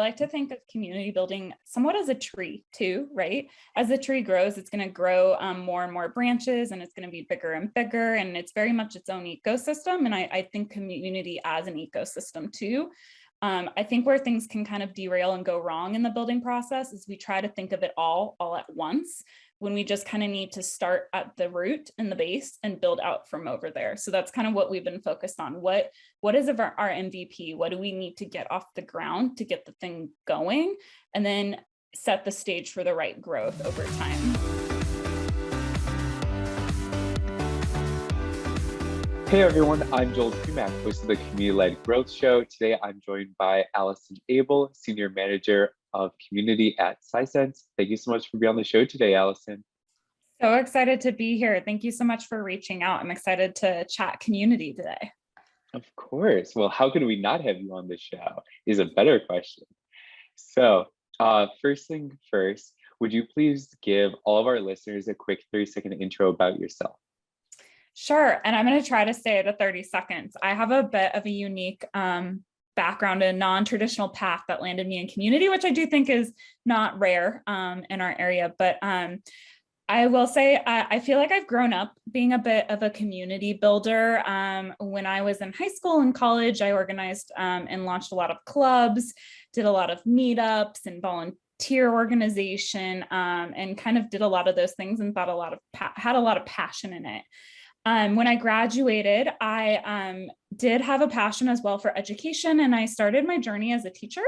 like to think of community building somewhat as a tree too, right? As the tree grows, it's going to grow more and more branches, and it's going to be bigger and bigger, and it's very much its own ecosystem. And I think community as an ecosystem too. I think where things can kind of derail and go wrong in the building process is we try to think of it all at once, when we just kind of need to start at the root and the base and build out from over there. So that's kind of what we've been focused on. What is our MVP? What do we need to get off the ground to get the thing going, and then set the stage for the right growth over time. Hey everyone, I'm Joel Primack, host of the Community-Led Growth Show. Today I'm joined by Allison Abel, Senior Manager of Community at Sisense. Thank you so much for being on the show today, Allison. So excited to be here. Thank you so much for reaching out. I'm excited to chat community today. Of course. Well, how could we not have you on the show is a better question. So first thing first, would you please give all of our listeners a quick 30-second intro about yourself? Sure. And I'm going to try to stay at 30 seconds. I have a bit of a unique background, a non-traditional path that landed me in community, which I do think is not rare in our area. But I will say I feel like I've grown up being a bit of a community builder. When I was in high school and college, I organized and launched a lot of clubs, did a lot of meetups and volunteer organization, and kind of did a lot of those things and thought had a lot of passion in it. When I graduated, I did have a passion as well for education, and I started my journey as a teacher.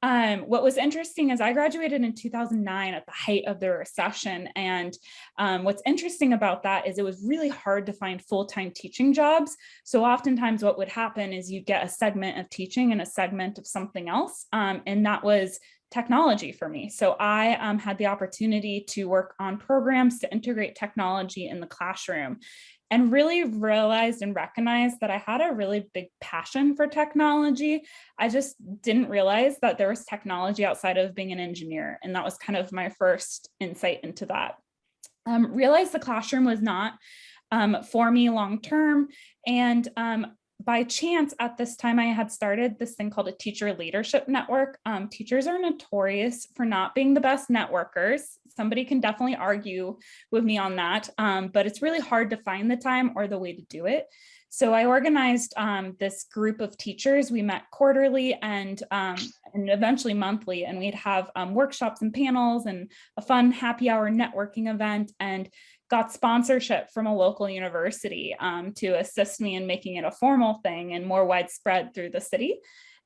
What was interesting is I graduated in 2009 at the height of the recession. And what's interesting about that is it was really hard to find full-time teaching jobs. So oftentimes what would happen is you get a segment of teaching and a segment of something else. And that was technology for me. So I had the opportunity to work on programs to integrate technology in the classroom, and really realized and recognized that I had a really big passion for technology. I just didn't realize that there was technology outside of being an engineer. And that was kind of my first insight into that. Realized the classroom was not for me long-term. And by chance, at this time, I had started this thing called a teacher leadership network. Teachers are notorious for not being the best networkers. Somebody can definitely argue with me on that, but it's really hard to find the time or the way to do it. So I organized this group of teachers. We met quarterly and eventually monthly, and we'd have workshops and panels and a fun happy hour networking event, and got sponsorship from a local university to assist me in making it a formal thing and more widespread through the city.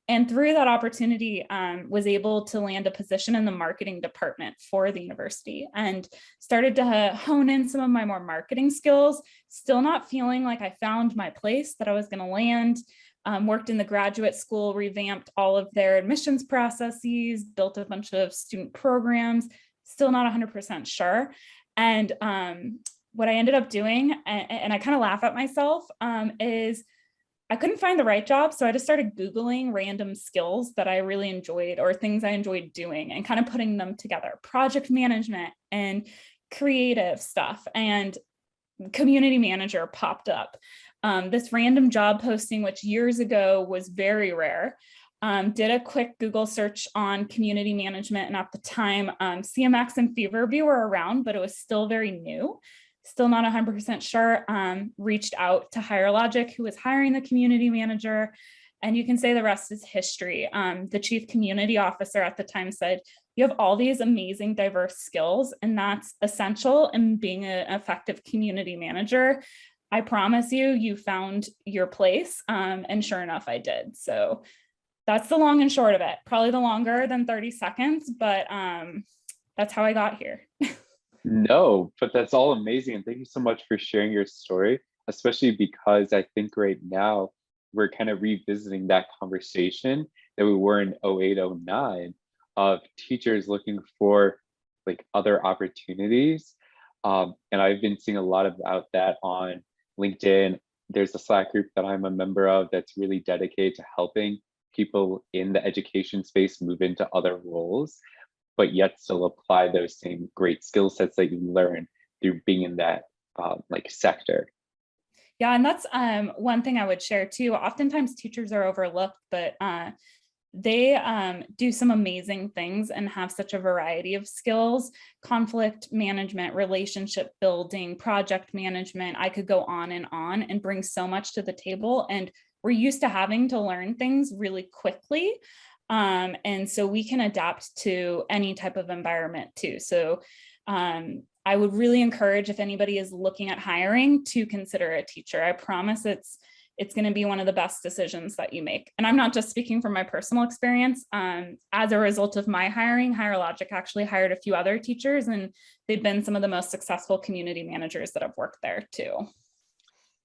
And through that opportunity, was able to land a position in the marketing department for the university, and started to hone in some of my more marketing skills, still not feeling like I found my place that I was going to land. Worked in the graduate school, revamped all of their admissions processes, built a bunch of student programs, still not 100% sure. And what I ended up doing, and I kind of laugh at myself, is I couldn't find the right job. So I just started Googling random skills that I really enjoyed, or things I enjoyed doing, and kind of putting them together. Project management and creative stuff, and community manager popped up. This random job posting, which years ago was very rare. Did a quick Google search on community management, and at the time, CMX and Feverview were around, but it was still very new, still not 100% sure. Reached out to HireLogic, who was hiring the community manager, and you can say the rest is history. The chief community officer at the time said, "You have all these amazing diverse skills, and that's essential in being an effective community manager. I promise you, you found your place." And sure enough, I did. So that's the long and short of it. Probably the longer than 30 seconds, but that's how I got here. No, but that's all amazing. And thank you so much for sharing your story, especially because I think right now we're kind of revisiting that conversation that we were in 08, 09 of teachers looking for like other opportunities. And I've been seeing a lot about that on LinkedIn. There's a Slack group that I'm a member of that's really dedicated to helping people in the education space move into other roles, but yet still apply those same great skill sets that you learn through being in that like sector. Yeah, and that's one thing I would share too. Oftentimes teachers are overlooked, but they do some amazing things and have such a variety of skills: conflict management, relationship building, project management. I could go on and bring so much to the table. And we're used to having to learn things really quickly. And so we can adapt to any type of environment too. So I would really encourage, if anybody is looking at hiring, to consider a teacher. I promise it's going to be one of the best decisions that you make. And I'm not just speaking from my personal experience. As a result of my hiring, HireLogic actually hired a few other teachers, and they've been some of the most successful community managers that have worked there too.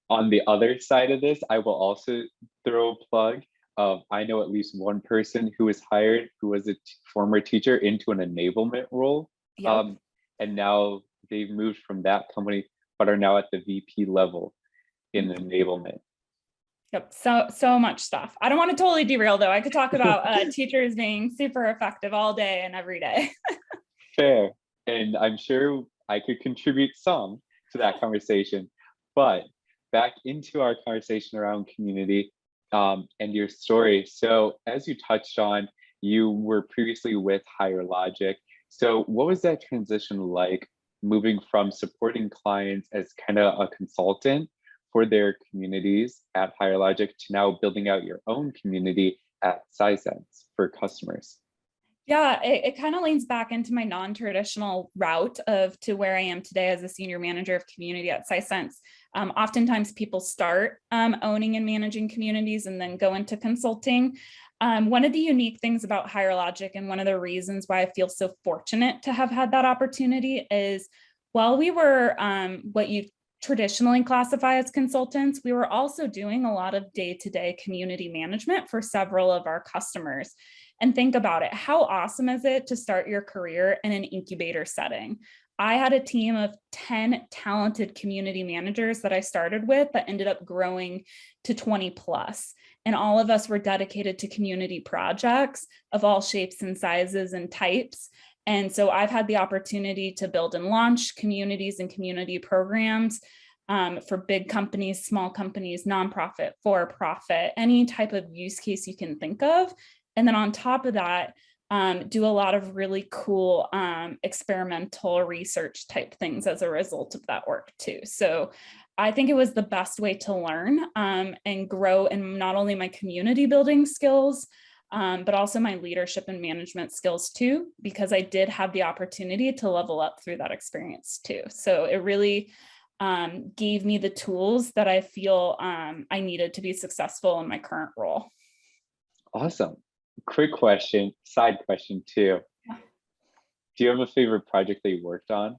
On the other side of this, I will also throw a plug of, I know at least one person who was hired who was a former teacher into an enablement role. Yep. And now they've moved from that company, but are now at the VP level in enablement. Yep. So much stuff. I don't want to totally derail though. I could talk about teachers being super effective all day and every day. Fair. And I'm sure I could contribute some to that conversation. But back into our conversation around community and your story. So as you touched on, you were previously with HireLogic. So what was that transition like, moving from supporting clients as kind of a consultant for their communities at HireLogic to now building out your own community at Sisense for customers? Yeah, it kind of leans back into my non-traditional route to where I am today as a senior manager of community at Sisense. Oftentimes people start owning and managing communities and then go into consulting. One of the unique things about HireLogic, and one of the reasons why I feel so fortunate to have had that opportunity, is while we were what you traditionally classify as consultants, we were also doing a lot of day-to-day community management for several of our customers. And think about it. How awesome is it to start your career in an incubator setting? I had a team of 10 talented community managers that I started with that ended up growing to 20 plus. And all of us were dedicated to community projects of all shapes and sizes and types. And so I've had the opportunity to build and launch communities and community programs for big companies, small companies, nonprofit, for-profit, any type of use case you can think of. And then on top of that, do a lot of really cool experimental research type things as a result of that work too. So I think it was the best way to learn and grow in not only my community building skills, but also my leadership and management skills too, because I did have the opportunity to level up through that experience too. So it really gave me the tools that I feel I needed to be successful in my current role. Awesome. Quick question, side question too. Yeah. Do you have a favorite project that you worked on?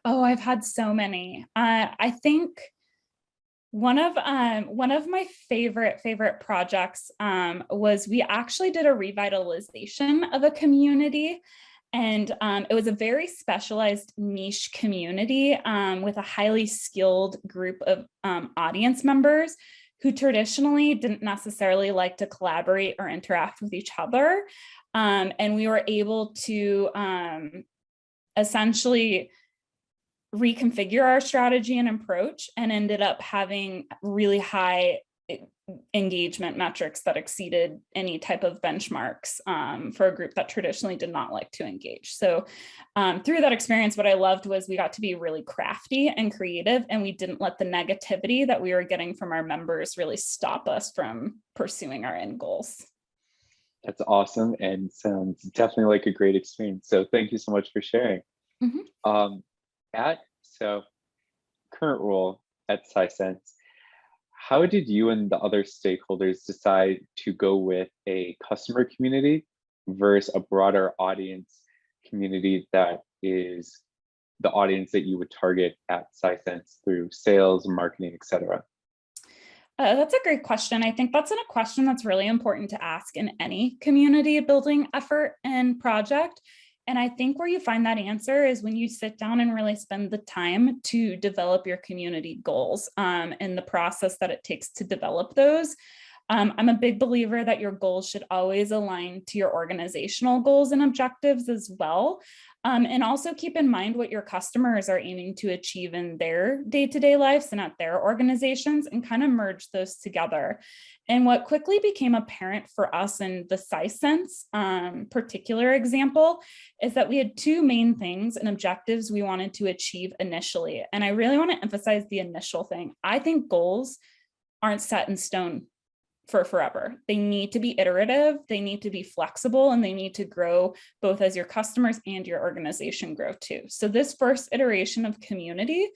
Oh, I've had so many. I think one of my favorite projects was, we actually did a revitalization of a community. And it was a very specialized niche community with a highly skilled group of audience members who traditionally didn't necessarily like to collaborate or interact with each other. And we were able to essentially reconfigure our strategy and approach, and ended up having really high engagement metrics that exceeded any type of benchmarks for a group that traditionally did not like to engage. So through that experience, what I loved was we got to be really crafty and creative, and we didn't let the negativity that we were getting from our members really stop us from pursuing our end goals. That's awesome and sounds definitely like a great experience. So thank you so much for sharing. Mm-hmm. So current role at Sisense, how did you and the other stakeholders decide to go with a customer community versus a broader audience community that is the audience that you would target at Sisense through sales, marketing, etc.? That's a great question. I think that's a question that's really important to ask in any community building effort and project. And I think where you find that answer is when you sit down and really spend the time to develop your community goals and the process that it takes to develop those. I'm a big believer that your goals should always align to your organizational goals and objectives as well. And also keep in mind what your customers are aiming to achieve in their day-to-day lives and at their organizations, and kind of merge those together. And what quickly became apparent for us in the Sisense particular example is that we had two main things and objectives we wanted to achieve initially. And I really want to emphasize the initial thing. I think goals aren't set in stone for forever. They need to be iterative, they need to be flexible, and they need to grow both as your customers and your organization grow too. So this first iteration of community,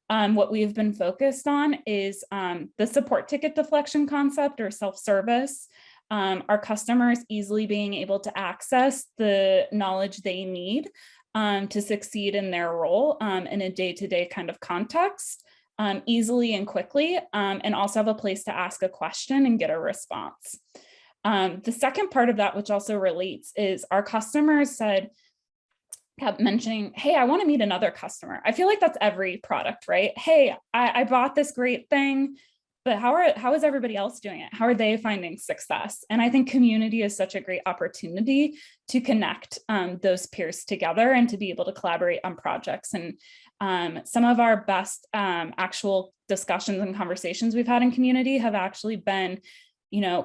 what we've been focused on is the support ticket deflection concept or self-service. Our customers easily being able to access the knowledge they need to succeed in their role in a day-to-day kind of context. Easily and quickly, and also have a place to ask a question and get a response. The second part of that, which also relates, is our customers kept mentioning, hey, I want to meet another customer. I feel like that's every product, right? Hey, I bought this great thing, but how is everybody else doing it? How are they finding success? And I think community is such a great opportunity to connect those peers together and to be able to collaborate on projects. And some of our best actual discussions and conversations we've had in community have actually been,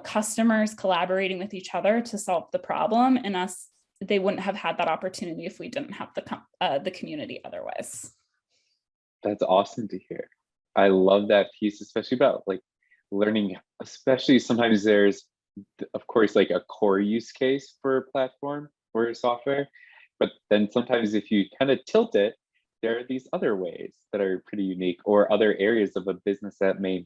customers collaborating with each other to solve the problem, and they wouldn't have had that opportunity if we didn't have the community otherwise. That's awesome to hear. I love that piece, especially about like learning, especially sometimes there's, of course, like a core use case for a platform or a software, but then sometimes if you kind of tilt it, there are these other ways that are pretty unique, or other areas of a business that may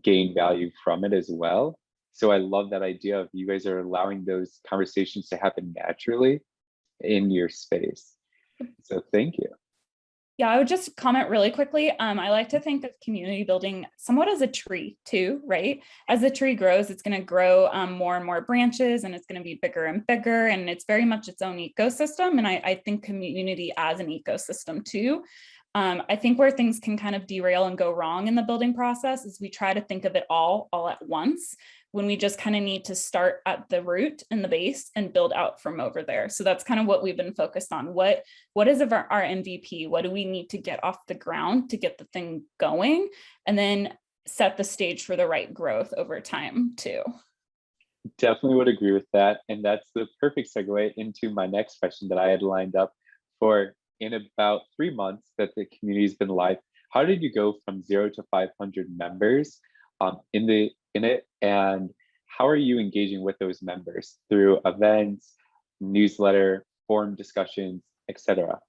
gain value from it as well. So I love that idea of you guys are allowing those conversations to happen naturally in your space. So thank you. Yeah, I would just comment really quickly. I like to think of community building somewhat as a tree too, right? As the tree grows, it's going to grow more and more branches, and it's going to be bigger and bigger, and it's very much its own ecosystem. And I think community as an ecosystem too. I think where things can kind of derail and go wrong in the building process is we try to think of it all at once, when we just kind of need to start at the root and the base and build out from over there. So that's kind of what we've been focused on. What is our MVP? What do we need to get off the ground to get the thing going, and then set the stage for the right growth over time too. Definitely would agree with that. And that's the perfect segue into my next question that I had lined up for. In about 3 months that the community's been live, how did you go from 0 to 500 members in it, and how are you engaging with those members through events, newsletter, forum discussions, etc.?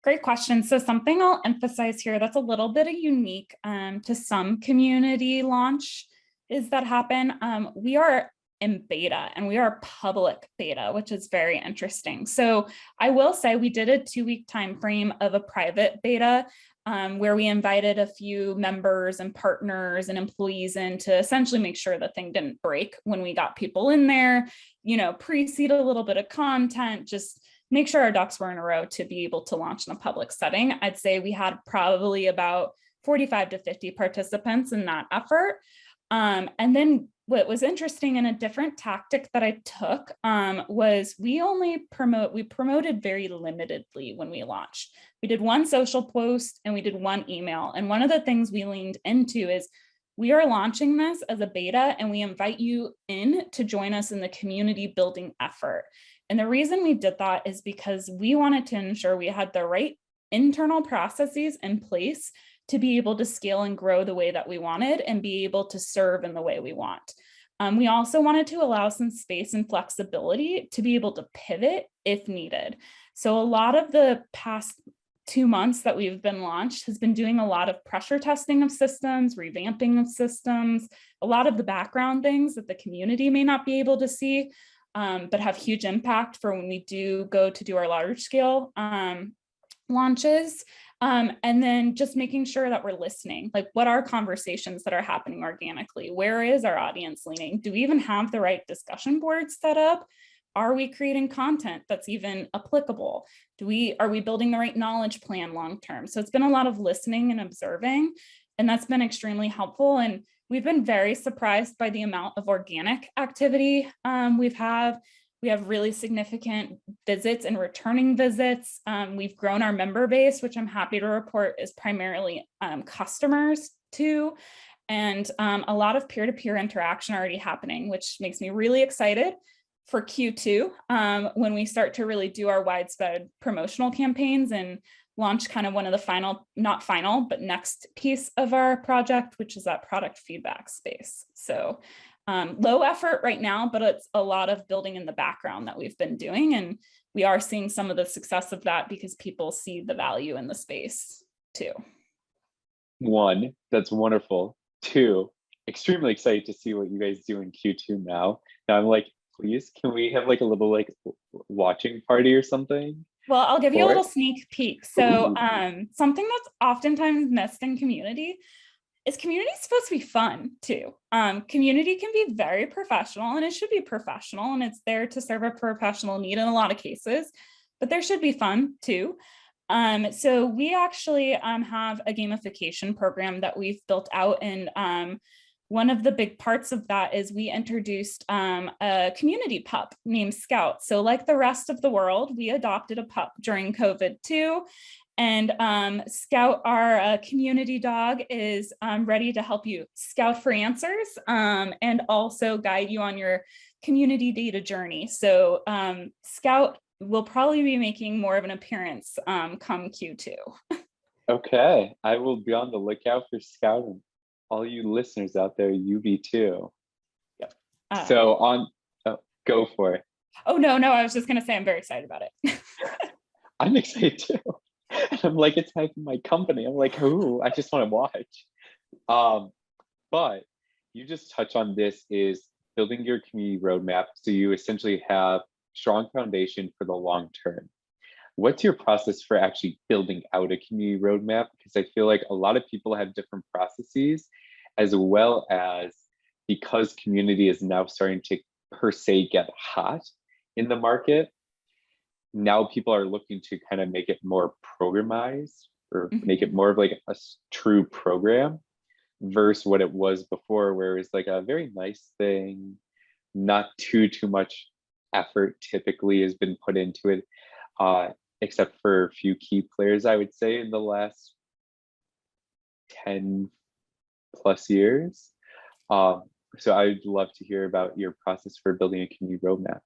Great question. So something I'll emphasize here that's a little bit unique to some community launch is that happen. We are in beta, and we are public beta, which is very interesting. So I will say we did a 2-week time frame of a private beta where we invited a few members and partners and employees in to essentially make sure the thing didn't break when we got people in there, pre-seed a little bit of content, just make sure our ducks were in a row to be able to launch in a public setting. I'd say we had probably about 45 to 50 participants in that effort. And then what was interesting, and a different tactic that I took was we promoted very limitedly when we launched. We did one social post and we did one email. And one of the things we leaned into is we are launching this as a beta, and we invite you in to join us in the community building effort. And the reason we did that is because we wanted to ensure we had the right internal processes in place to be able to scale and grow the way that we wanted and be able to serve in the way we want. We also wanted to allow some space and flexibility to be able to pivot if needed. So a lot of the past 2 months that we've been launched has been doing a lot of pressure testing of systems, revamping of systems, a lot of the background things that the community may not be able to see, but have huge impact for when we do go to do our large scale launches. And then just making sure that we're listening, like what are conversations that are happening organically? Where is our audience leaning? Do we even have the right discussion boards set up? Are we creating content that's even applicable? Are we building the right knowledge plan long-term? So it's been a lot of listening and observing, and that's been extremely helpful. And we've been very surprised by the amount of organic activity we've had. We have really significant visits and returning visits. We've grown our member base, which I'm happy to report is primarily customers too. And a lot of peer-to-peer interaction already happening, which makes me really excited for Q2 when we start to really do our widespread promotional campaigns and launch kind of one of the final, not final, but next piece of our project, which is that product feedback space. So low effort right now, but it's a lot of building in the background that we've been doing. And we are seeing some of the success of that because people see the value in the space too. One, that's wonderful. Two, extremely excited to see what you guys do in Q2 now. Now I'm like, please, can we have like a little like watching party or something? Well, I'll give you a little Or sneak peek. So ooh, something that's oftentimes missed in community is community is supposed to be fun too. Community can be very professional and it should be professional and it's there to serve a professional need in a lot of cases, but there should be fun too. So we actually have a gamification program that we've built out, and one of the big parts of that is we introduced a community pup named Scout. So like the rest of the world, we adopted a pup during COVID too. And Scout, our community dog, is ready to help you scout for answers and also guide you on your community data journey. So Scout will probably be making more of an appearance come Q2. okay. I will be on the lookout for scouting. All you listeners out there, you be too. Yep. So on, oh, go for it. Oh, no, I was just going to say I'm very excited about it. I'm excited too. I'm like, it's half my company. I'm like, ooh, I just want to watch. But you just touch on this is building your community roadmap. So you essentially have strong foundation for the long term. What's your process for actually building out a community roadmap? Because I feel like a lot of people have different processes, as well as because community is now starting to per se get hot in the market. Now people are looking to kind of make it more programized or make it more of like a true program versus what it was before, where it's like a very nice thing, not too much effort typically has been put into it, except for a few key players, I would say, in the last 10 plus years. So I'd love to hear about your process for building a community roadmap.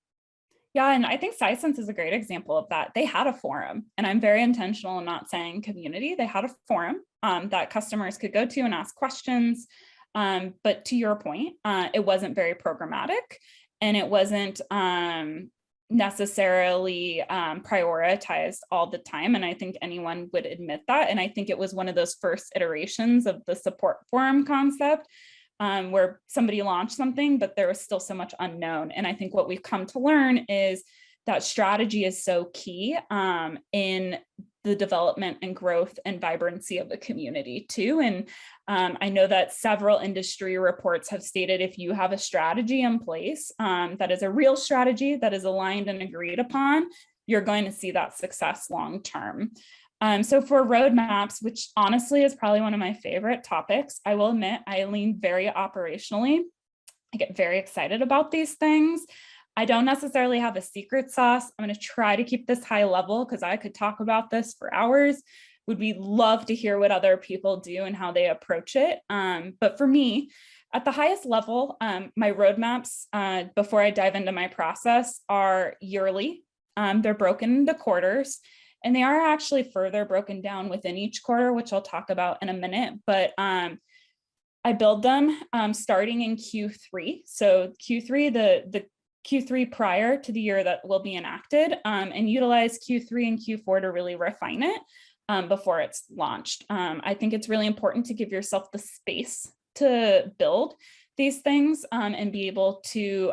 Yeah, and I think Sisense is a great example of that. They had a forum, and I'm very intentional in not saying community. They had a forum that customers could go to and ask questions. But to your point, it wasn't very programmatic, and it wasn't necessarily prioritized all the time. And I think anyone would admit that. And I think it was one of those first iterations of the support forum concept where somebody launched something, but there was still so much unknown. And I think what we've come to learn is that strategy is so key in the development and growth and vibrancy of the community too. And I know that several industry reports have stated if you have a strategy in place that is a real strategy that is aligned and agreed upon, you're going to see that success long term. So for roadmaps, which honestly is probably one of my favorite topics, I will admit I lean very operationally. I get very excited about these things. I don't necessarily have a secret sauce. I'm going to try to keep this high level because I could talk about this for hours. Would we love to hear what other people do and how they approach it. But for me, at the highest level, my roadmaps, before I dive into my process, are yearly. They're broken into quarters. And they are actually further broken down within each quarter, which I'll talk about in a minute. But I build them starting in Q3. So Q3, the Q3 prior to the year that will be enacted, and utilize Q3 and Q4 to really refine it before it's launched. I think it's really important to give yourself the space to build these things and be able to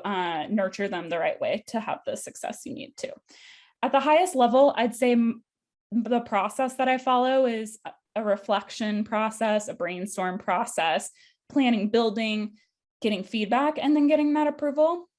nurture them the right way to have the success you need to. At the highest level, I'd say the process that I follow is a reflection process, a brainstorm process, planning, building, getting feedback, and then getting that approval.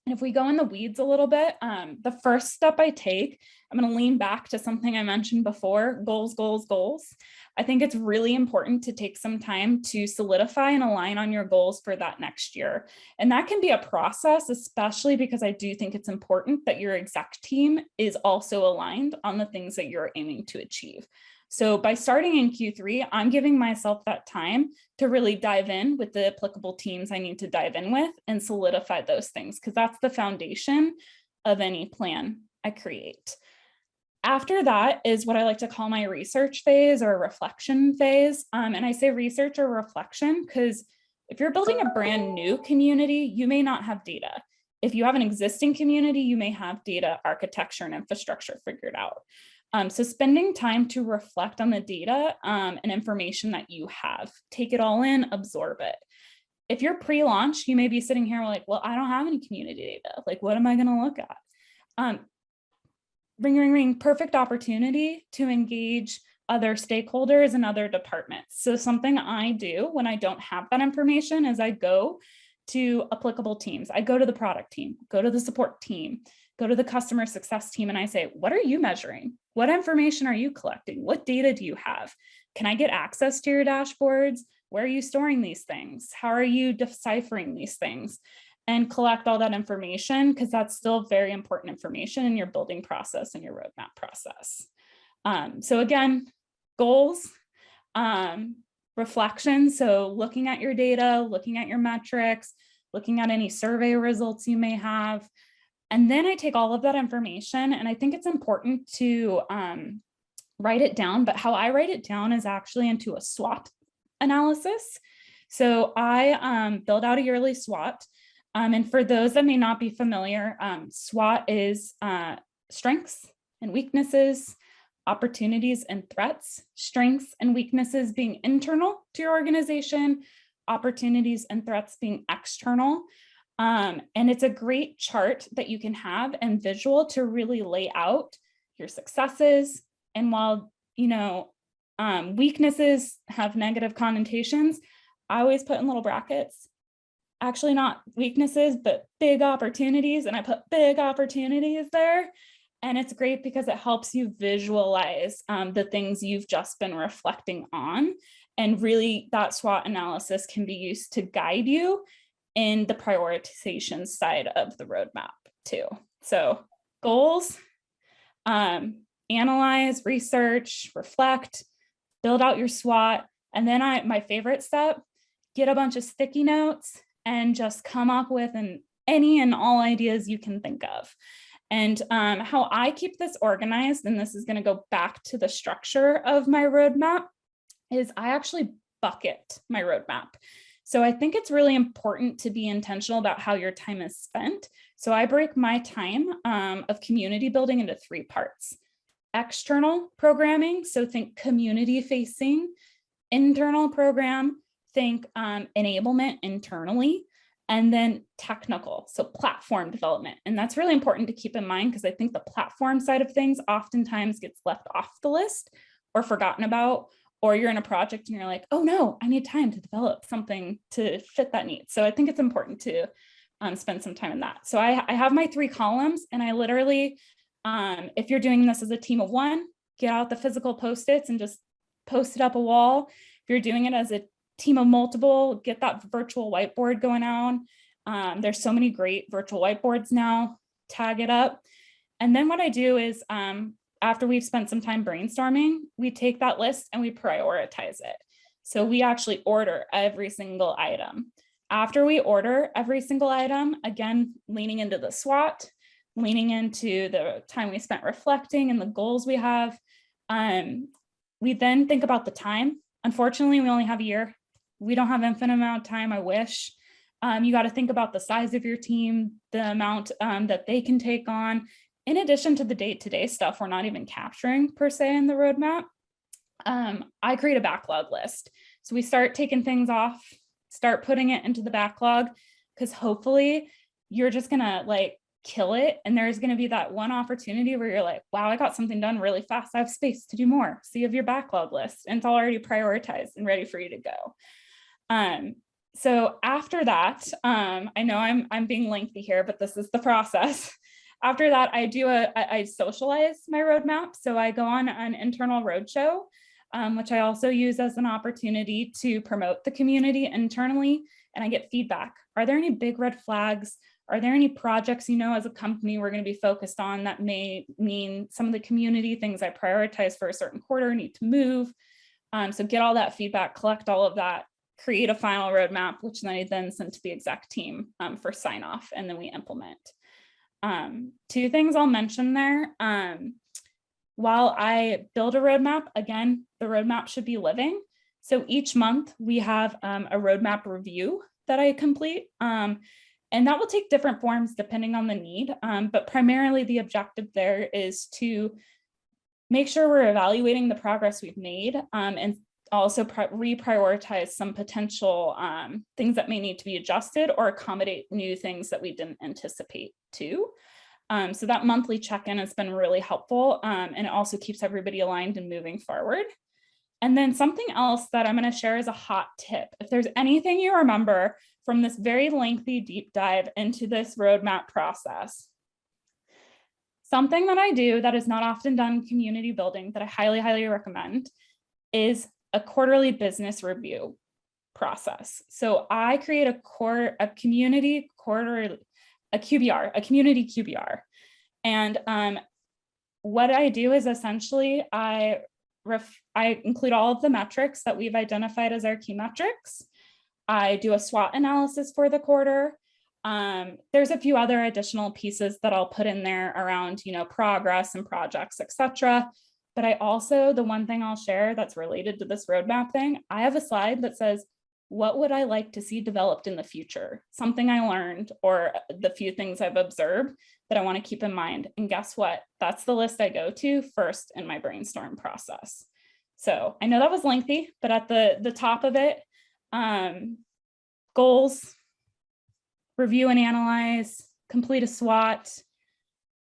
And if we go in the weeds a little bit, the first step I take, I'm going to lean back to something I mentioned before, goals, goals, goals. I think it's really important to take some time to solidify and align on your goals for that next year. And that can be a process, especially because I do think it's important that your exec team is also aligned on the things that you're aiming to achieve. So by starting in Q3, I'm giving myself that time to really dive in with the applicable teams I need to dive in with and solidify those things, because that's the foundation of any plan I create. After that is what I like to call my research phase or reflection phase. And I say research or reflection because if you're building a brand new community, you may not have data. If you have an existing community, you may have data, architecture, and infrastructure figured out. So spending time to reflect on the data and information that you have, take it all in, absorb it. If you're pre-launch, you may be sitting here like, well, I don't have any community data. Like, what am I going to look at? Ring, ring, ring, perfect opportunity to engage other stakeholders and other departments. So something I do when I don't have that information is I go to applicable teams. I go to the product team, go to the support team, go to the customer success team, and I say, what are you measuring? What information are you collecting? What data do you have? Can I get access to your dashboards? Where are you storing these things? How are you deciphering these things? And collect all that information, because that's still very important information in your building process and your roadmap process. So again, goals, reflection. So looking at your data, looking at your metrics, looking at any survey results you may have. And then I take all of that information, and I think it's important to write it down, but how I write it down is actually into a SWOT analysis. So I build out a yearly SWOT. And for those that may not be familiar, SWOT is strengths and weaknesses, opportunities and threats, strengths and weaknesses being internal to your organization, opportunities and threats being external. And it's a great chart that you can have and visual to really lay out your successes. And while, weaknesses have negative connotations, I always put in little brackets, actually not weaknesses, but big opportunities. And I put big opportunities there. And it's great because it helps you visualize the things you've just been reflecting on. And really that SWOT analysis can be used to guide you in the prioritization side of the roadmap too. So goals, analyze, research, reflect, build out your SWOT. And then my favorite step, get a bunch of sticky notes and just come up with any and all ideas you can think of. And how I keep this organized, and this is going to go back to the structure of my roadmap, is I actually bucket my roadmap. So I think it's really important to be intentional about how your time is spent. So I break my time of community building into 3 parts. External programming, so think community facing. Internal program, think enablement internally. And then technical, so platform development. And that's really important to keep in mind because I think the platform side of things oftentimes gets left off the list or forgotten about, or you're in a project and you're like, oh no, I need time to develop something to fit that need. So I think it's important to spend some time in that. So I have my 3 columns, and I literally, if you're doing this as a team of 1, get out the physical Post-its and just post it up a wall. If you're doing it as a team of multiple, get that virtual whiteboard going on. There's so many great virtual whiteboards now, tag it up. And then what I do is after we've spent some time brainstorming, we take that list and we prioritize it. So we actually order every single item. After we order every single item, again, leaning into the SWOT, leaning into the time we spent reflecting and the goals we have, we then think about the time. Unfortunately, we only have a year. We don't have infinite amount of time, I wish. You got to think about the size of your team, the amount that they can take on, in addition to the day-to-day stuff we're not even capturing per se in the roadmap. I create a backlog list. So we start taking things off, start putting it into the backlog, because hopefully you're just gonna kill it. And there's gonna be that one opportunity where you're like, wow, I got something done really fast. I have space to do more. So you have your backlog list and it's already prioritized and ready for you to go. So after that, I know I'm being lengthy here, but this is the process. After that, I socialize my roadmap. So I go on an internal roadshow, which I also use as an opportunity to promote the community internally, and I get feedback. Are there any big red flags? Are there any projects, as a company we're going to be focused on that may mean some of the community things I prioritize for a certain quarter need to move? So get all that feedback, collect all of that, create a final roadmap, which then I then send to the exec team for sign off, and then we implement. Two things I'll mention there. While I build a roadmap, again, the roadmap should be living. So each month we have a roadmap review that I complete. And that will take different forms depending on the need. But primarily the objective there is to make sure we're evaluating the progress we've made, and also reprioritize some potential things that may need to be adjusted or accommodate new things that we didn't anticipate too. So that monthly check-in has been really helpful, and it also keeps everybody aligned and moving forward. And then something else that I'm going to share as a hot tip. If there's anything you remember from this very lengthy deep dive into this roadmap process, something that I do that is not often done in community building that I highly, highly recommend is a quarterly business review process. So I create a community QBR. And what I do is essentially I include all of the metrics that we've identified as our key metrics. I do a SWOT analysis for the quarter. There's a few other additional pieces that I'll put in there around, progress and projects, etc. But I also, the one thing I'll share that's related to this roadmap thing, I have a slide that says, what would I like to see developed in the future? Something I learned or the few things I've observed that I want to keep in mind. And guess what? That's the list I go to first in my brainstorm process. So I know that was lengthy, but at the top of it, goals, review and analyze, complete a SWOT,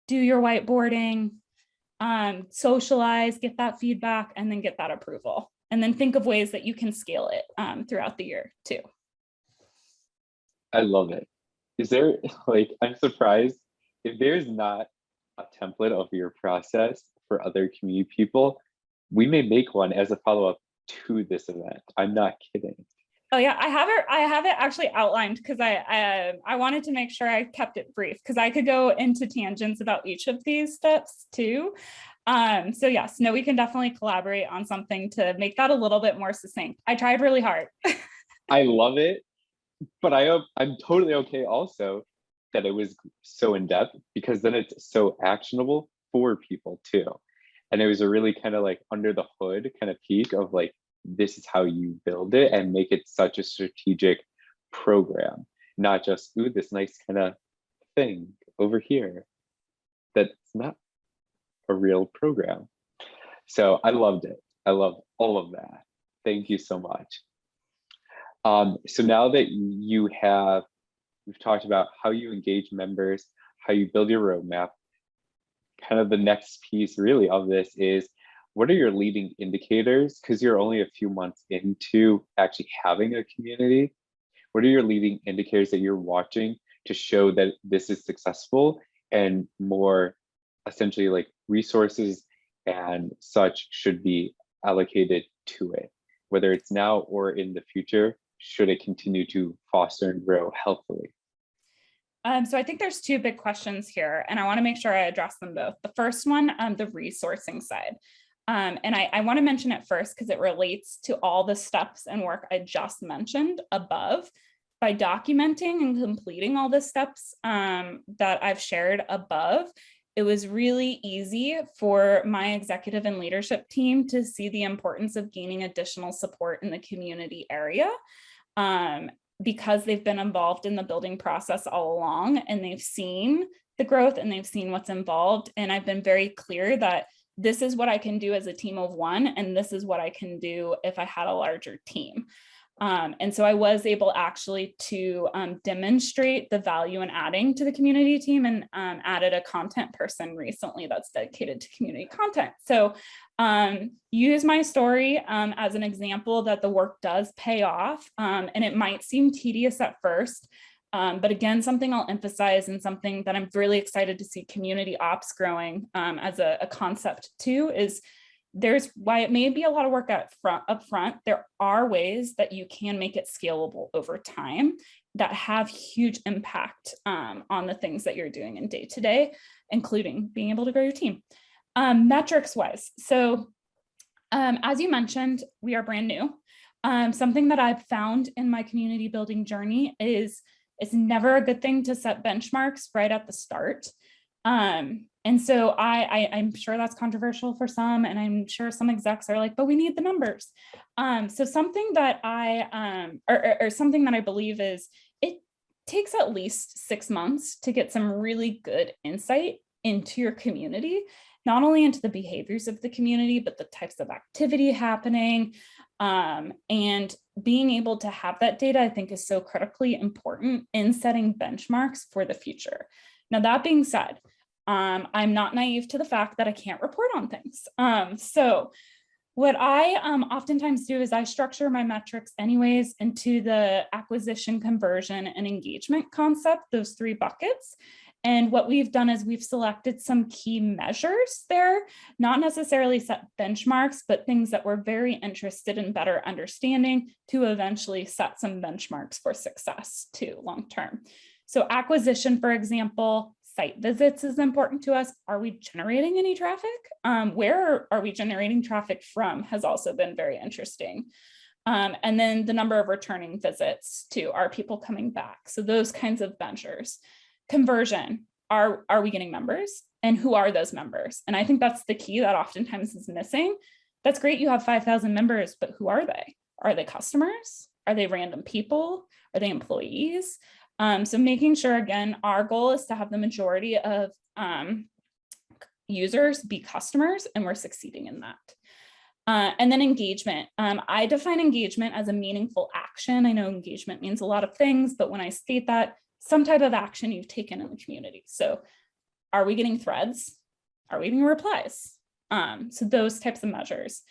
do your whiteboarding, socialize, get that feedback, and then get that approval. And then think of ways that you can scale it throughout the year too. I love it. Is there, I'm surprised if there's not a template of your process for other community people, we may make one as a follow-up to this event. I'm not kidding. Oh yeah, I have it actually outlined because I wanted to make sure I kept it brief because I could go into tangents about each of these steps too. So yes, no, we can definitely collaborate on something to make that a little bit more succinct. I tried really hard. I love it, but I'm totally okay also that it was so in depth because then it's so actionable for people too. And it was a really kind of under the hood kind of peek of this is how you build it and make it such a strategic program, not just, ooh, this nice kind of thing over here that's not a real program. So I loved it. I love all of that. Thank you so much. So now that we've talked about how you engage members, how you build your roadmap, kind of the next piece really of this is, what are your leading indicators? Because you're only a few months into actually having a community. What are your leading indicators that you're watching to show that this is successful, and more essentially resources and such should be allocated to it, whether it's now or in the future, should it continue to foster and grow healthily? So I think there's two big questions here, and I want to make sure I address them both. The first one, the resourcing side. And I want to mention it first because it relates to all the steps and work I just mentioned above. By documenting and completing all the steps that I've shared above, it was really easy for my executive and leadership team to see the importance of gaining additional support in the community area, because they've been involved in the building process all along, and they've seen the growth and they've seen what's involved. And I've been very clear that this is what I can do as a team of one, and this is what I can do if I had a larger team. And so I was able actually to demonstrate the value in adding to the community team, and added a content person recently that's dedicated to community content. So use my story as an example that the work does pay off, and it might seem tedious at first. But again, something I'll emphasize, and something that I'm really excited to see community ops growing as a concept too, is there's why it may be a lot of work up front. There are ways that you can make it scalable over time that have huge impact on the things that you're doing in day to day, including being able to grow your team. Metrics wise, so as you mentioned, we are brand new. Something that I've found in my community building journey is it's never a good thing to set benchmarks right at the start. And so I'm sure that's controversial for some, and I'm sure some execs are like, but we need the numbers. So something that something that I believe is it takes at least 6 months to get some really good insight into your community, not only into the behaviors of the community, but the types of activity happening. And being able to have that data, I think, is so critically important in setting benchmarks for the future. Now, that being said, I'm not naive to the fact that I can't report on things. So what I oftentimes do is I structure my metrics anyways into the acquisition, conversion, and engagement concept, those 3 buckets. And what we've done is we've selected some key measures there, not necessarily set benchmarks, but things that we're very interested in better understanding to eventually set some benchmarks for success too, long-term. So acquisition, for example, site visits is important to us. Are we generating any traffic? Where are we generating traffic from has also been very interesting. And then the number of returning visits too. Are people coming back? So those kinds of measures. Conversion, are we getting members? And who are those members? And I think that's the key that oftentimes is missing. That's great, you have 5,000 members, but who are they? Are they customers? Are they random people? Are they employees? So making sure, again, our goal is to have the majority of users be customers, and we're succeeding in that. And then engagement. I define engagement as a meaningful action. I know engagement means a lot of things, but when I state that, some type of action you've taken in the community. So are we getting threads? Are we getting replies? So those types of measures.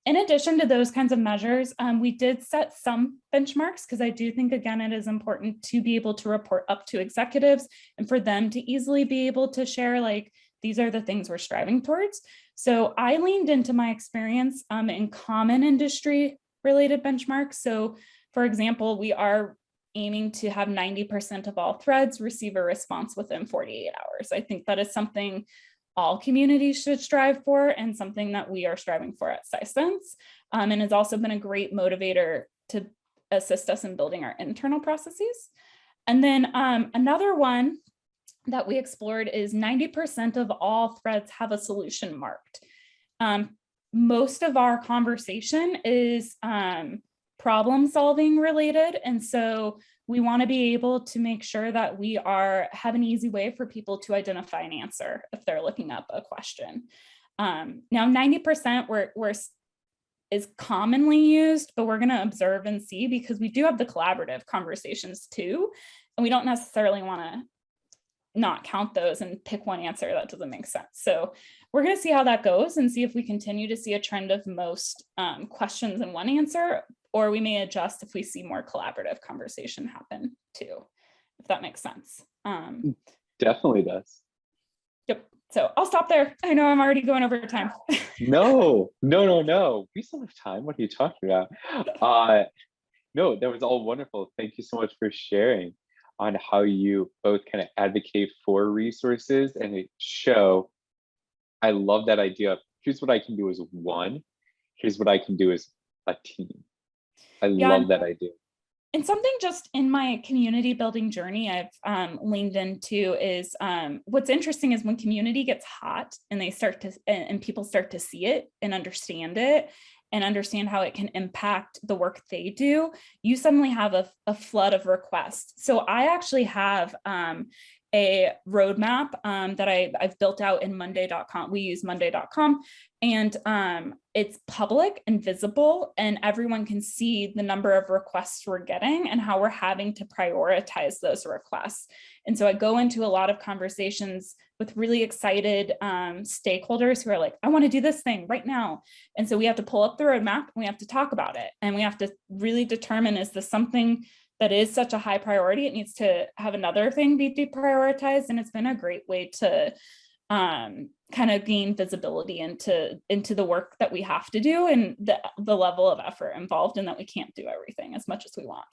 In addition to those kinds of measures, we did set some benchmarks because I do think, again, it is important to be able to report up to executives and for them to easily be able to share, like, these are the things we're striving towards. So I leaned into my experience in common industry related benchmarks. So for example, we are aiming to have 90% of all threads receive a response within 48 hours. I think that is something all communities should strive for, and something that we are striving for at Sisense. And has also been a great motivator to assist us in building our internal processes. And then another one that we explored is 90% of all threads have a solution marked. Most of our conversation is problem solving related. And so we want to be able to make sure that we have an easy way for people to identify an answer if they're looking up a question. Now 90% is commonly used, but we're going to observe and see, because we do have the collaborative conversations too. And we don't necessarily want to not count those and pick one answer that doesn't make sense. So we're going to see how that goes and see if we continue to see a trend of most questions in one answer, or we may adjust if we see more collaborative conversation happen too, if that makes sense. Definitely does. Yep. So I'll stop there. I know I'm already going over time. No. We still have time. What are you talking about? No, that was all wonderful. Thank you so much for sharing on how you both kind of advocate for resources and show. I love that idea of here's what I can do as one, here's what I can do as a team. I love that idea. And something just in my community building journey I've leaned into is what's interesting is when community gets hot and and people start to see it and understand it and understand how it can impact the work they do, you suddenly have a flood of requests. So I actually have a roadmap that I've built out in monday.com. We use monday.com, and it's public and visible, and everyone can see the number of requests we're getting and how we're having to prioritize those requests. And so I go into a lot of conversations with really excited stakeholders who are like, I want to do this thing right now. And so we have to pull up the roadmap and we have to talk about it. And we have to really determine, is this something that is such a high priority? It needs to have another thing be deprioritized. And it's been a great way to kind of gain visibility into the work that we have to do and the level of effort involved, and that we can't do everything as much as we want.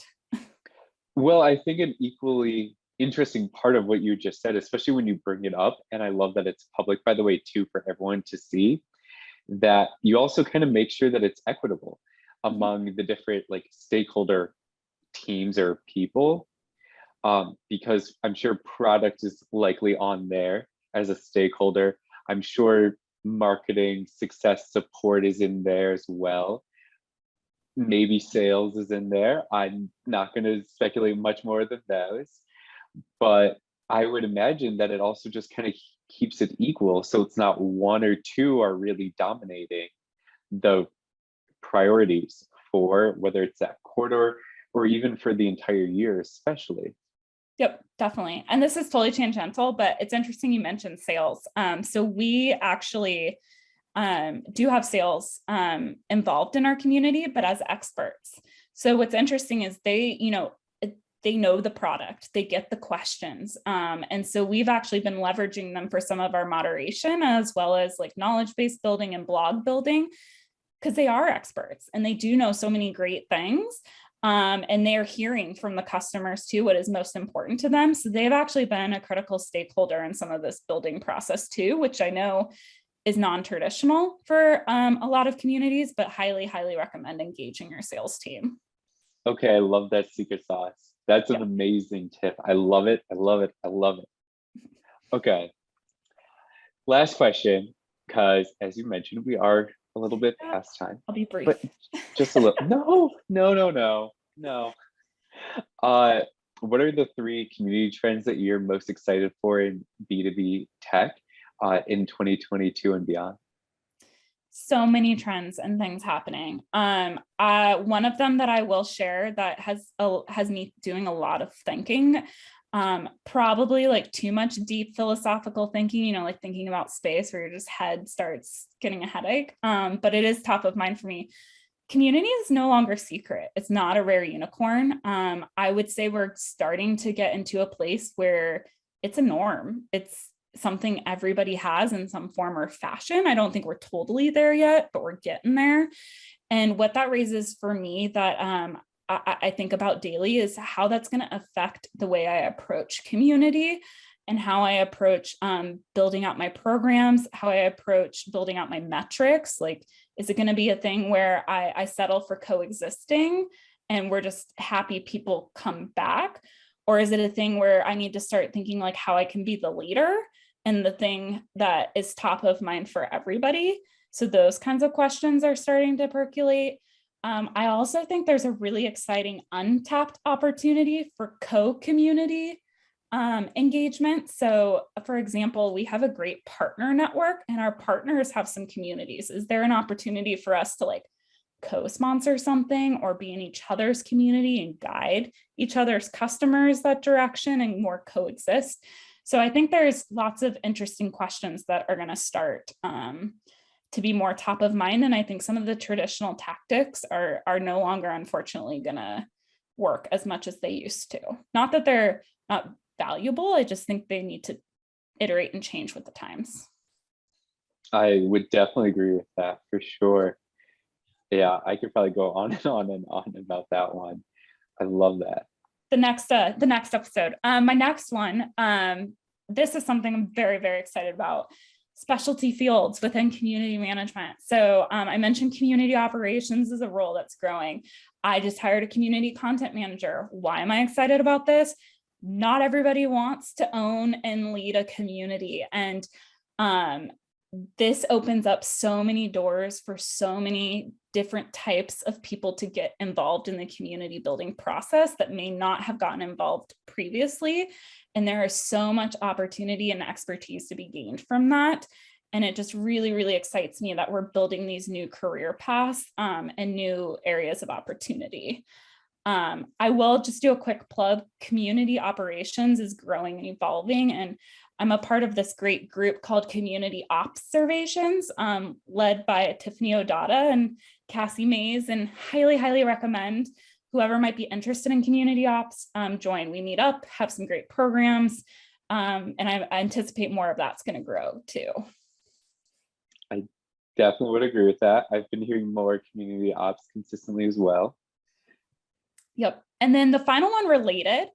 Well, I think an equally interesting part of what you just said, especially when you bring it up, and I love that it's public, by the way, too, for everyone to see, that you also kind of make sure that it's equitable among the different like stakeholder teams or people, because I'm sure product is likely on there as a stakeholder. I'm sure marketing, success, support is in there as well. Maybe sales is in there. I'm not going to speculate much more than those, but I would imagine that it also just kind of keeps it equal. So it's not one or two are really dominating the priorities for whether it's that quarter or even for the entire year, especially. Yep, definitely. And this is totally tangential, but it's interesting you mentioned sales. So we actually do have sales involved in our community, but as experts. So what's interesting is they know the product, they get the questions. And so we've actually been leveraging them for some of our moderation, as well as like knowledge-based building and blog building, because they are experts and they do know so many great things. And they're hearing from the customers too, what is most important to them. So they've actually been a critical stakeholder in some of this building process too, which I know is non-traditional for a lot of communities, but highly, highly recommend engaging your sales team. Okay, I love that secret sauce. That's an amazing tip. I love it. I love it. I love it. Okay. Last question, because as you mentioned, we are a little bit past time. I'll be brief. But just a little. No. What are the 3 community trends that you're most excited for in B2B tech in 2022 and beyond? So many trends and things happening. One of them that I will share that has me doing a lot of thinking, probably like too much deep philosophical thinking, like thinking about space where your just head starts getting a headache. But it is top of mind for me. Community is no longer secret. It's not a rare unicorn. I would say we're starting to get into a place where it's a norm. It's something everybody has in some form or fashion. I don't think we're totally there yet, but we're getting there. And what that raises for me that I think about daily is how that's going to affect the way I approach community and how I approach building out my programs, how I approach building out my metrics. Like, is it going to be a thing where I settle for coexisting and we're just happy people come back? Or is it a thing where I need to start thinking like how I can be the leader and the thing that is top of mind for everybody? So those kinds of questions are starting to percolate. I also think there's a really exciting untapped opportunity for co-community engagement. So for example, we have a great partner network and our partners have some communities. Is there an opportunity for us to like co-sponsor something or be in each other's community and guide each other's customers that direction and more coexist? So I think there's lots of interesting questions that are going to start to be more top of mind. And I think some of the traditional tactics are no longer, unfortunately, going to work as much as they used to. Not that they're not valuable. I just think they need to iterate and change with the times. I would definitely agree with that for sure. Yeah, I could probably go on and on and on about that one. I love that. The next episode. My next one, this is something I'm very, very excited about. Specialty fields within community management. So I mentioned community operations is a role that's growing. I just hired a community content manager. Why am I excited about this? Not everybody wants to own and lead a community. And this opens up so many doors for so many different types of people to get involved in the community building process that may not have gotten involved previously. And there is so much opportunity and expertise to be gained from that. And it just really, really excites me that we're building these new career paths and new areas of opportunity. I will just do a quick plug. Community operations is growing and evolving, and I'm a part of this great group called Community Observations, led by Tiffany Odata and Cassie Mays, and highly, highly recommend whoever might be interested in community ops, join. We meet up, have some great programs, and I anticipate more of that's going to grow too. I definitely would agree with that. I've been hearing more community ops consistently as well. Yep. And then the final one related,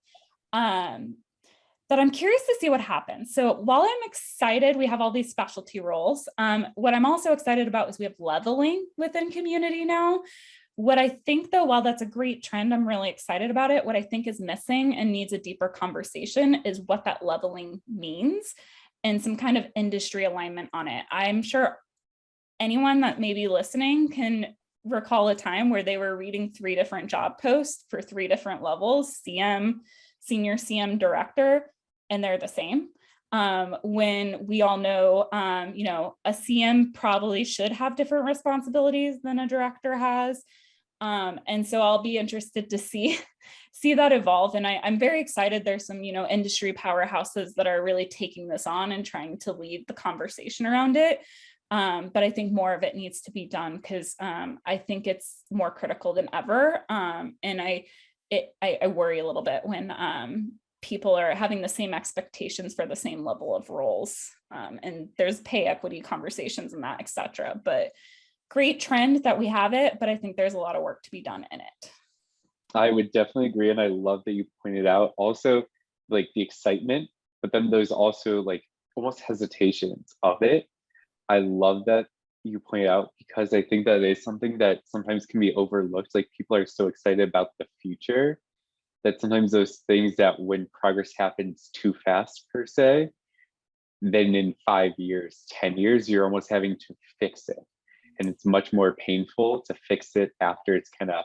that I'm curious to see what happens. So while I'm excited, we have all these specialty roles. What I'm also excited about is we have leveling within community now. What I think though, while that's a great trend, I'm really excited about it. What I think is missing and needs a deeper conversation is what that leveling means and some kind of industry alignment on it. I'm sure anyone that may be listening can recall a time where they were reading 3 different job posts for 3 different levels, CM, senior CM, director, and they're the same. When we all know, a CM probably should have different responsibilities than a director has. And so I'll be interested to see that evolve. And I'm very excited. There's some, industry powerhouses that are really taking this on and trying to lead the conversation around it. But I think more of it needs to be done because I think it's more critical than ever. And I worry a little bit when people are having the same expectations for the same level of roles. And there's pay equity conversations and that, et cetera. But great trend that we have it, but I think there's a lot of work to be done in it. I would definitely agree. And I love that you pointed out also like the excitement, but then there's also like almost hesitations of it. I love that you point out because I think that is something that sometimes can be overlooked. Like people are so excited about the future that sometimes those things that when progress happens too fast per se, then in 5 years, 10 years, you're almost having to fix it. And it's much more painful to fix it after it's kind of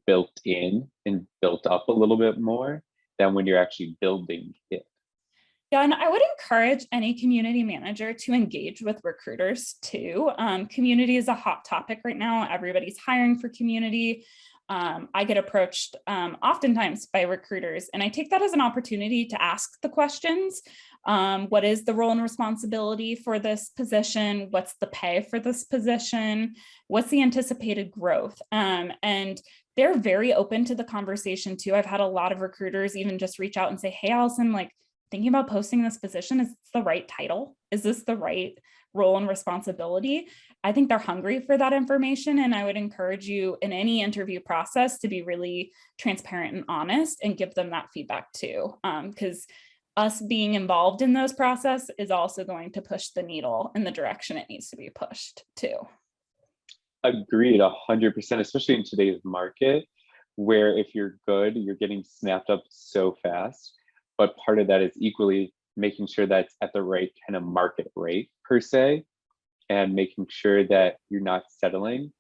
built in and built up a little bit more than when you're actually building it. Yeah, and I would encourage any community manager to engage with recruiters too. Community is a hot topic right now. Everybody's hiring for community. I get approached oftentimes by recruiters, and I take that as an opportunity to ask the questions. What is the role and responsibility for this position? What's the pay for this position? What's the anticipated growth? And they're very open to the conversation too. I've had a lot of recruiters even just reach out and say, hey, Allison, like, thinking about posting this position, is this the right title? Is this the right role and responsibility? I think they're hungry for that information. And I would encourage you in any interview process to be really transparent and honest and give them that feedback too. Because us being involved in those processes is also going to push the needle in the direction it needs to be pushed too. Agreed, 100%, especially in today's market, where if you're good, you're getting snapped up so fast. But part of that is equally making sure that's at the right kind of market rate per se, and making sure that you're not settling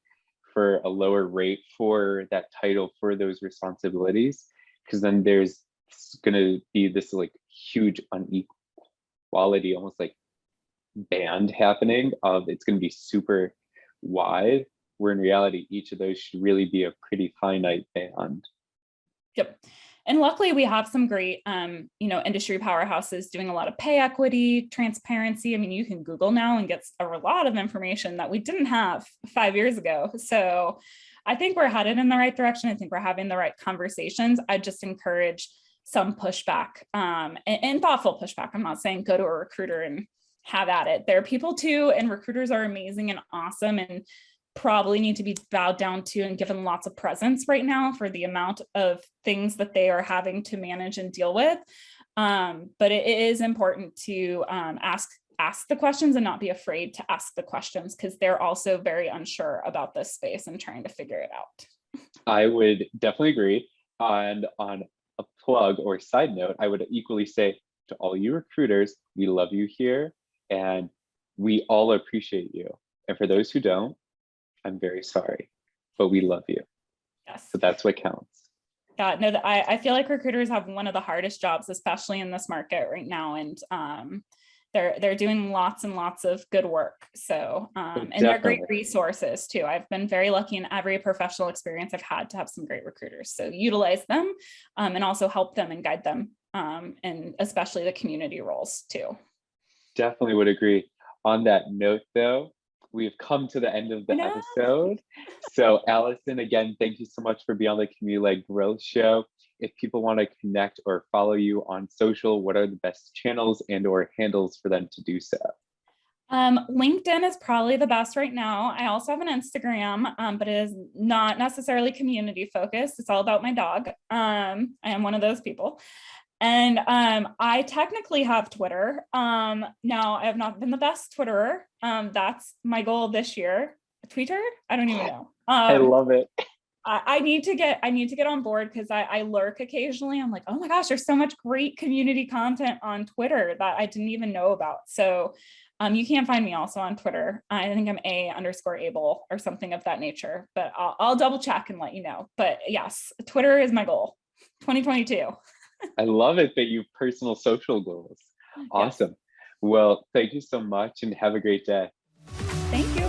for a lower rate for that title for those responsibilities, because then there's going to be this like huge unequality, almost like band happening of it's going to be super wide, where in reality, each of those should really be a pretty finite band. Yep. And luckily we have some great, industry powerhouses doing a lot of pay equity, transparency. I mean, you can Google now and get a lot of information that we didn't have 5 years ago. So I think we're headed in the right direction. I think we're having the right conversations. I just encourage some pushback and thoughtful pushback. I'm not saying go to a recruiter and have at it. There are people too, and recruiters are amazing and awesome and probably need to be bowed down to and given lots of presence right now for the amount of things that they are having to manage and deal with. But it is important to ask the questions and not be afraid to ask the questions, because they're also very unsure about this space and trying to figure it out. I would definitely agree. And on a plug or side note, I would equally say to all you recruiters, we love you here. And we all appreciate you. And for those who don't, I'm very sorry, but we love you. Yes. So that's what counts. Yeah, no, I feel like recruiters have one of the hardest jobs, especially in this market right now. And they're doing lots and lots of good work. So, and they're great resources too. I've been very lucky in every professional experience I've had to have some great recruiters. So utilize them and also help them and guide them, and especially the community roles too. Definitely would agree. On that note though, we've come to the end of the episode. So Allison, again, thank you so much for being on the Community-Led Growth Show. If people want to connect or follow you on social, what are the best channels and or handles for them to do so? LinkedIn is probably the best right now. I also have an Instagram, but it is not necessarily community focused. It's all about my dog. I am one of those people. And I technically have Twitter. Now I have not been the best Twitterer. That's my goal this year. Twitter? I don't even know. I love it. I need to get on board because I lurk occasionally. I'm like, oh my gosh, there's so much great community content on Twitter that I didn't even know about. So you can find me also on Twitter. I think I'm _able or something of that nature, but I'll double check and let you know. But yes, Twitter is my goal, 2022. I love it that you have personal social goals. Awesome. Yes. Well, thank you so much and have a great day. Thank you.